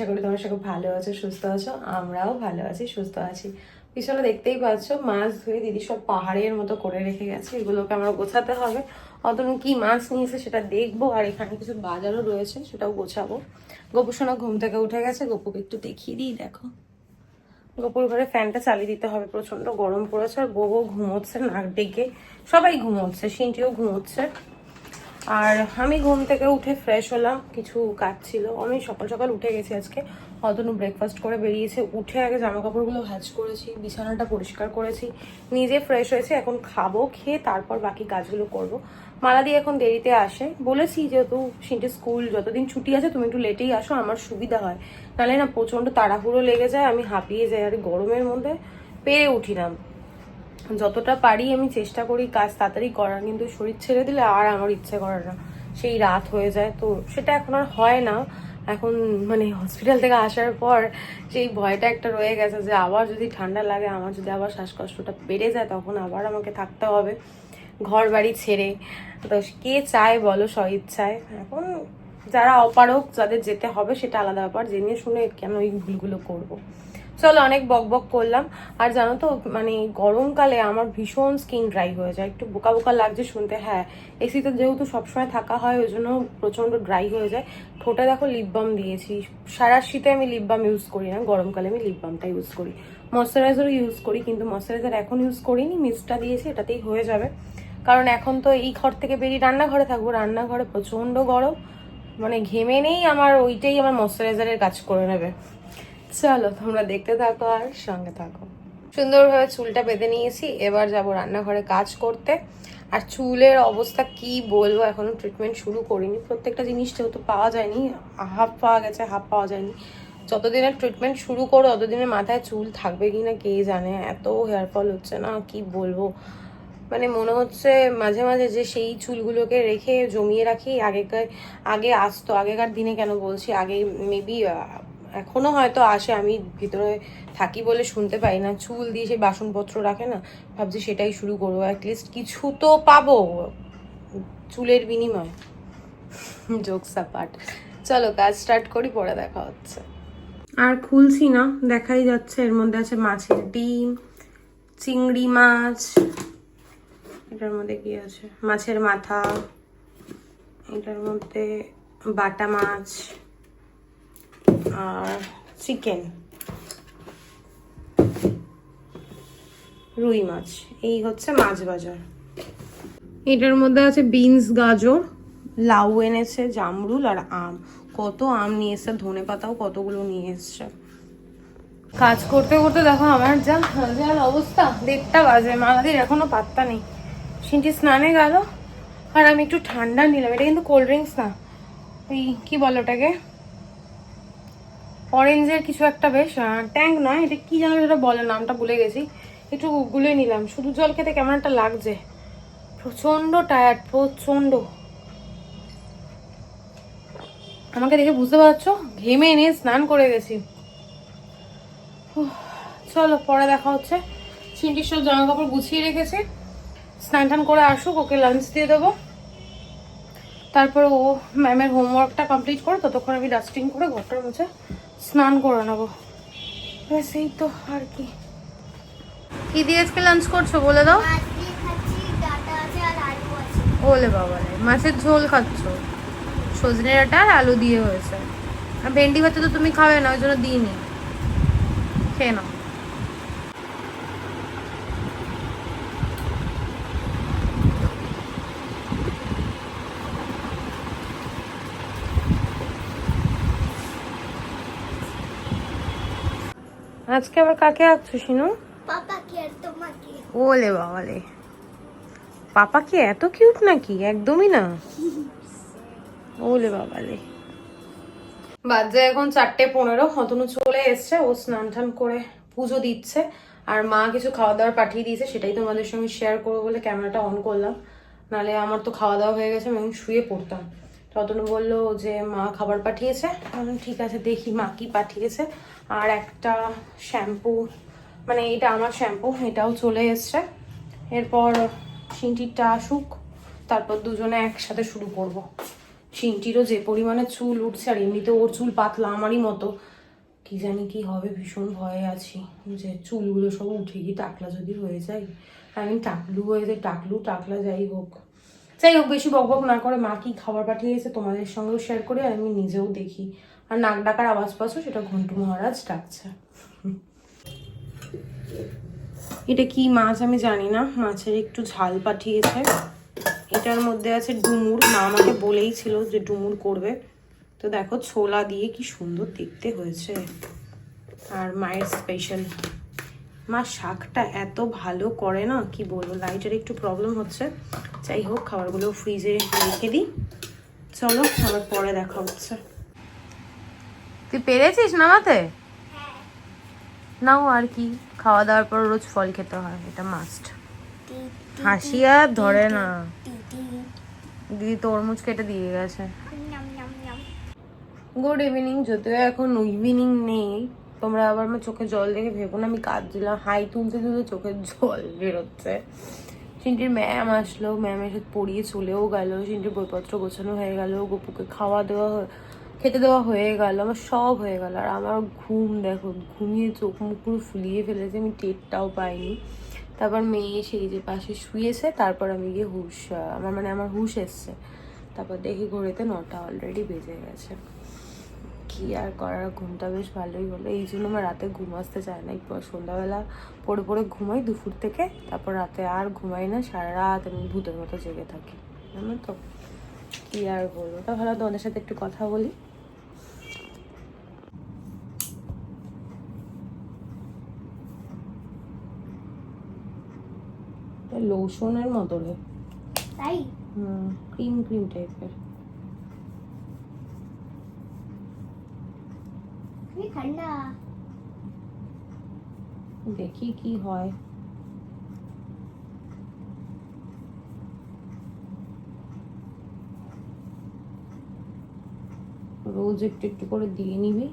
আশা করি তোমরা সবাই ভালো আছো, সুস্থ আছো। আমরাও ভালো আছি, সুস্থ আছি। পিছনে দেখতেই পাচ্ছ মাছ ধুয়ে দিদি সব পাহাড়ের মতো করে রেখে গেছে, এগুলোকে আমার গোছাতে হবে। অতনু কি মাছ নিয়েছে সেটা দেখবো, আর এখানে কিছু বাজারও রয়েছে সেটাও গোছাবো। গোপু সোনা ঘুম থেকে উঠে গেছে, গোপুকে একটু দেখিয়ে দিই। দেখো গোপুর ঘরে ফ্যানটা চালিয়ে দিতে হবে, প্রচন্ড গরম পড়েছে। আর বউ ঘুমোচ্ছে নাক ডেকে, সবাই ঘুমোচ্ছে, সিনটিও ঘুমোচ্ছে। আর আমি ঘুম থেকে উঠে ফ্রেশ হলাম, কিছু কাজ ছিল। আমি সকাল সকাল উঠে গেছি আজকে। অতনু ব্রেকফাস্ট করে বেরিয়েছে, উঠে আগে জামা কাপড়গুলো ভাঁজ করেছি, বিছানাটা পরিষ্কার করেছি, নিজে ফ্রেশ হয়েছে। এখন খাবো, খেয়ে তারপর বাকি কাজগুলো করব। মালাদি এখন দেরিতে আসে, বলেছি যেহেতু সিনটি স্কুল যতদিন ছুটি আছে তুমি একটু লেটেই আসো, আমার সুবিধা হয়। নাহলে না প্রচন্ড তাড়াহুড়ো লেগে যায়, আমি হাঁপিয়ে যাই। আর গরমের মধ্যে পেরে উঠি না। যতটা পারি আমি চেষ্টা করি কাজ তাড়াতাড়ি করার, কিন্তু শরীর ছেড়ে দিলে আর আমার ইচ্ছে করে না, সেই রাত হয়ে যায়। তো সেটা এখন আর হয় না। এখন মানে হসপিটাল থেকে আসার পর সেই ভয়টা একটা রয়ে গেছে যে আবার যদি ঠান্ডা লাগে, আমার যদি আবার শ্বাসকষ্টটা বেড়ে যায়, তখন আবার আমাকে থাকতে হবে ঘর বাড়ি ছেড়ে। তো কে চায় বলো স্বইচ্ছায়? এখন যারা অপারক, যাদের যেতে হবে সেটা আলাদা ব্যাপার, জেনে শুনে কেন এই ভুলগুলো করবো। চলো, অনেক বক বক করলাম। আর জানো তো মানে গরমকালে আমার ভীষণ স্কিন ড্রাই হয়ে যায়, একটু বোকা বোকা লাগছে শুনতে। হ্যাঁ, এসিতে যেহেতু সবসময় থাকা হয় ওই জন্য প্রচন্ড ড্রাই হয়ে যায়। ঠোঁটে দেখো লিপ বাম দিয়েছি। সারা শীতে আমি লিপ বাম ইউজ করি না, গরমকালে আমি লিপ বামটা ইউজ করি। ময়শ্চারাইজারও ইউজ করি, কিন্তু ময়শ্চারাইজার এখন ইউজ করিনি, মিস্টটা দিয়েছি, এটাতেই হয়ে যাবে। কারণ এখন তো এই ঘর থেকে বেরিয়ে রান্নাঘরে থাকবো, রান্নাঘরে প্রচন্ড গরম, মানে ঘেমে নেই আমার, ওইটাই আমার ময়শ্চারাইজারের কাজ করে নেবে। চলো তোমরা দেখতে থাকো আর সঙ্গে থাকো। সুন্দরভাবে চুলটা বেঁধে নিয়েছি, এবার যাব রান্নাঘরে কাজ করতে। আর চুলের অবস্থা কি বলবো, এখনো ট্রিটমেন্ট শুরু করিনি। প্রত্যেকটা জিনিস যেহেতু পাওয়া যায়নি, হাফ পাওয়া গেছে, হাফ পাওয়া যায়নি। যতদিনের ট্রিটমেন্ট শুরু করো ততদিনের মাথায় চুল থাকবে কিনা কে জানে। এত হেয়ার ফল হচ্ছে না, কি বলবো। মানে মনে হচ্ছে মাঝে মাঝে যে সেই চুলগুলোকে রেখে জমিয়ে রাখি, আগে আসতো, আগেকার দিনে কেন বলছি, আগে মেবি এখনো হয়তো আসে, আমি ভিতরে থাকি বলে শুনতে পাই না। চুল দিয়ে সেই বাসনপত্র রাখে না, ভাবছি সেটাই শুরু করবো, অ্যাটলিস্ট কিছু তো পাবো চুলের বিনিময়। জোকস অ্যাপার্ট, চলো কাজ স্টার্ট করি, পরে দেখা হচ্ছে। আর খুলছি না, দেখাই যাচ্ছে। এর মধ্যে আছে মাছের ডিম, চিংড়ি মাছ, এটার মধ্যে কি আছে, মাছের মাথা, এটার মধ্যে বাটা মাছ আর চিকেন, রুই মাছ। এই হচ্ছে মাছ বাজার। এটার মধ্যে আছে বিনস, গাজর, লাউ এনেছে, জামরুল আর আম। কত আম নিয়ে এসছে, ধনে পাতাও কতগুলো নিয়ে এসছে। কাজ করতে করতে দেখো আমার যা অবস্থা। 1:30 বাজে, মালাদির এখনো পাত্তা নেই। সিনটি স্নানে গেল, আর আমি একটু ঠান্ডা নিলাম। এটা কিন্তু কোল্ড ড্রিঙ্কস না, ওই কি বলো ওটাকে, অরেঞ্জের কিছু একটা, বেশ ট্যাঙ্ক নয়, এটা কি জানো সেটা বলে, নামটা ভুলে গেছি। একটু গুলে নিলাম, শুধু জল খেতে কেমন একটা লাগছে। প্রচন্ড টায়ার্ড, প্রচন্ড। আমাকে দেখে বুঝতে পারছো, ঘেমে নিয়ে স্নান করে গেছি। চলো পরে দেখা হচ্ছে। চিন্টির সব জামা কাপড় গুছিয়ে রেখেছি, স্নান টান করে আসুক, ওকে লাঞ্চ দিয়ে দেবো। তারপরে ও ম্যামের হোমওয়ার্কটা কমপ্লিট করে ততক্ষণ আমি ডাস্টিং করে ঘরটার মুছে স্নান করে নেবো। ব্যাস এই তো, আর কি। কি দিয়ে আজকে লাঞ্চ করছো বলে দাও। ওলে বাবা, মাছের ঝোল খাচ্ছ, সজনে ডাঁটা আর আলু দিয়ে হয়েছে। আর ভেন্ডি ভাতে তো তুমি খাবে না, ওই জন্য দিইনি, খেয়ে নাও। আজকে আবার কাকে আঁকছো শিনু? পাপাকে আর তোমাকে। ওলে বাবালে, পাপা কি এত কিউট নাকি? একদমই না। ওলে বাবালে। বাজে এখন 4:15, অতনু চলে এসছে, ও স্নান টান করে পুজো দিচ্ছে। আর মা কিছু খাওয়া দাওয়ার পাঠিয়ে দিয়েছে, সেটাই তোমাদের সঙ্গে শেয়ার করবো বলে ক্যামেরাটা অন করলাম। নালে আমার তো খাওয়া দাওয়া হয়ে গেছে, আমি শুয়ে পড়তাম। অতনু বললো যে মা খাবার পাঠিয়েছে, ঠিক আছে দেখি মা কি পাঠিয়েছে। আর একটা শ্যাম্পু, মানে এটা আমার শ্যাম্পু, এটাও চলে এসছে। এরপর সিনটিরটা আসুক, তারপর দুজনে একসাথে শুরু করব। সিনটিরও যে পরিমাণে চুল উঠছে, আর এমনিতে ওর চুল পাতলা আমারই মতো, কি জানি কি হবে, ভীষণ ভয়ে আছি যে চুলগুলো সব উঠে গিয়ে টাকলা যদি হয়ে যায়। আমি টাকলু হয়ে যায়, টাকলা যাই হোক বেশি বকবক না করে মা কি খাবার পাঠিয়েছে তোমাদের সঙ্গেও শেয়ার করি, আর আমি নিজেও দেখি। আর নাক ডাকার আওয়াজ পাচ্ছ, সেটা ঘন্টু মহারাজ ডাকছে। এটা কি মাছ আমি জানি না, মাছের একটু ঝাল পাঠিয়েছে। এটার মধ্যে আছে ডুমুর, মা আমাকে বলেই ছিল যে ডুমুর করবে। তো দেখো ছোলা দিয়ে কি সুন্দর দেখতে হয়েছে। আর মায়ের স্পেশাল, মা শাকটা এত ভালো করে না, কি বলবো। লাইটের একটু প্রবলেম হচ্ছে, যাই হোক খাবারগুলো ফ্রিজে রেখে দিই। চলো আবার পরে দেখা হচ্ছে। তুই পেরেছিস নামাতে? নাও, আর কি, খাওয়া দাওয়ার পর রোজ ফল খেতে হয়, এটা মাস্ট। হাসি আর ধরে না, দিদি তরমুজ কেটে দিয়ে গেছে। গুড ইভিনিং, যদিও এখন ইভিনিং নেই। তোমরা আবার আমার চোখে জল দেখে ভেবো না আমি কাঁদছিলাম, হাই তুলতে তুলতে চোখের জল বেরোচ্ছে। চিন্টির ম্যাম আসলো, ম্যামের সাথে পড়িয়ে চলেও গেল। চিন্টির বইপত্র গোছানো হয়ে গেল, গপুকে খেতে দেওয়া হয়ে গেল, আমার সব হয়ে গেল। আর আমার ঘুম দেখো, ঘুমিয়ে চোখ মুখ পুরো ফুলিয়ে ফেলেছে, আমি টেরটাও পাইনি। তারপর মেয়ে সেই যে পাশে শুয়েছে, তারপর আমি গিয়ে আমার হুশ এসছে। তারপর দেখি ঘড়িতে 9টা অলরেডি বেজে গেছে। কি আর করার, ঘুমটা বেশ ভালোই হলো। এই জন্য আমার রাতে ঘুম আসতে চায় না। সন্ধ্যাবেলা পড়ে ঘুমাই দুপুর থেকে, তারপর রাতে আর ঘুমাই না, সারা রাত আমি ভূতের মতো জেগে থাকি, জানো তো। কি আর বলবো, তা ভালো তোমাদের সাথে একটু কথা বলি। লোশনের মতো রে, তাই ক্রিম টাইপের। ঠান্ডা, দেখি কি হয়। রোজ একটু একটু করে দিয়ে নিবি।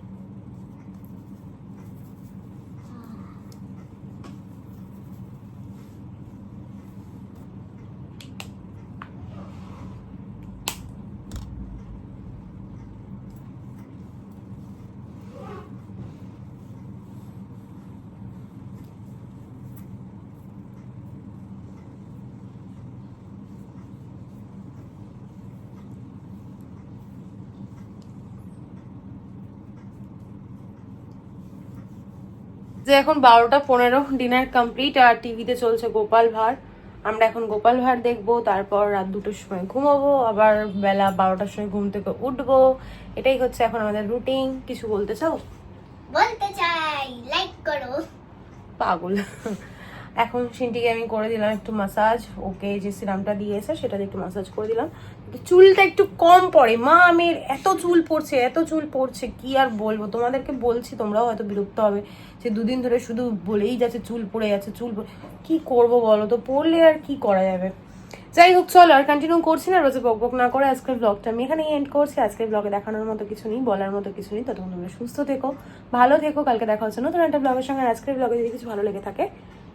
যে এখন 12টা 15, ডিনার কমপ্লিট। আর টিভিতে চলছে গোপাল ভাঁড়। আমরা এখন গোপাল ভাঁড় দেখবো, তারপর রাত 2টোর সময় ঘুমাবো, আবার বেলা 12টার সময় ঘুম থেকে উঠবো। এটাই হচ্ছে এখন আমাদের রুটিন। কিছু বলতে চাও? বলতে চাই লাইক করো। পাগল। এখন সিনটিকে আমি করে দিলাম একটু মাসাজ, ওকে যে সিরামটা দিয়েছে সেটা দিয়ে একটু মাসাজ করে দিলাম। চুলটা একটু কম পড়ে, মা আমের এত চুল পড়ছে কি আর বলবো তোমাদেরকে। বলছি তোমরাও হয়তো বিরক্ত হবে যে দুদিন ধরে শুধু বলেই যাচ্ছে চুল পড়ে যাচ্ছে, কি করব বলো তো, পড়লে আর কি করা যাবে। যাই হোক চলো, আর কন্টিনিউ করছি না, রোজে বকবক না করে আজকের ব্লগটা আমি এখানেই এন্ড করছি। আজকের ব্লগে দেখানোর মতো কিছু নেই, বলার মতো কিছু নেই। ততক্ষণ তোমরা সুস্থ থেকো, ভালো থেকো, কালকে দেখা হচ্ছে নতুন একটা ব্লগের সঙ্গে। আজকের ব্লগে যদি কিছু ভালো লেগে থাকে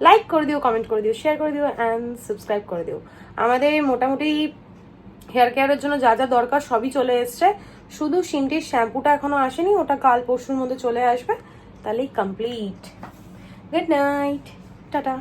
লাইক করে দিও, কমেন্ট করে দিও, শেয়ার করে দিও অ্যান্ড সাবস্ক্রাইব করে দিও। আমাদের মোটামুটি হেয়ার কেয়ারের জন্য যা যা দরকার সবই চলে এসছে, শুধু সিনটির শ্যাম্পুটা এখনো আসেনি, ওটা কাল পরশুর মধ্যে চলে আসবে, তাহলেই কমপ্লিট। Good night, tata.